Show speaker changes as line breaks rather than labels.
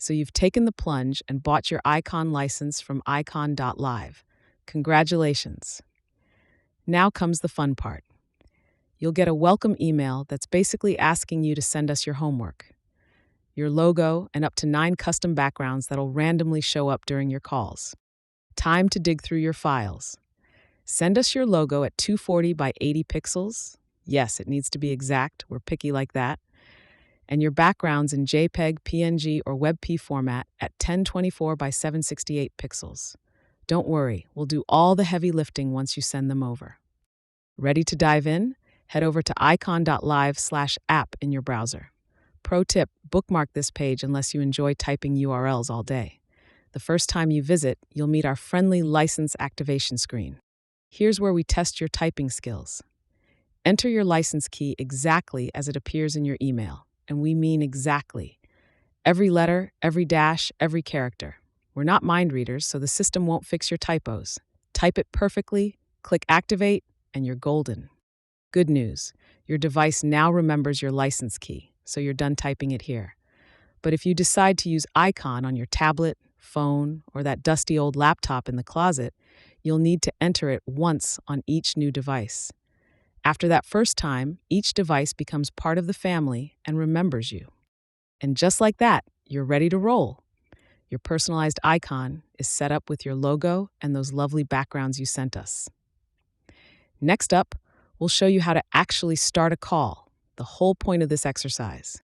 So you've taken the plunge and bought your Eyecon license from Eyecon.live. Congratulations. Now comes the fun part. You'll get a welcome email that's basically asking you to send us your homework, your logo, and up to 9 custom backgrounds that'll randomly show up during your calls. Time to dig through your files. Send us your logo at 240 by 80 pixels. Yes, it needs to be exact. We're picky like that. And your backgrounds in JPEG, PNG, or WebP format at 1024 by 768 pixels. Don't worry, we'll do all the heavy lifting once you send them over. Ready to dive in? Head over to icon.live/app in your browser. Pro tip, bookmark this page unless you enjoy typing URLs all day. The first time you visit, you'll meet our friendly license activation screen. Here's where we test your typing skills. Enter your license key exactly as it appears in your email, and we mean exactly. Every letter, every dash, every character. We're not mind readers, so the system won't fix your typos. Type it perfectly, click activate, and you're golden. Good news, your device now remembers your license key, so you're done typing it here. But if you decide to use Eyecon on your tablet, phone, or that dusty old laptop in the closet, you'll need to enter it once on each new device. After that first time, each device becomes part of the family and remembers you. And just like that, you're ready to roll. Your personalized icon is set up with your logo and those lovely backgrounds you sent us. Next up, we'll show you how to actually start a call, the whole point of this exercise.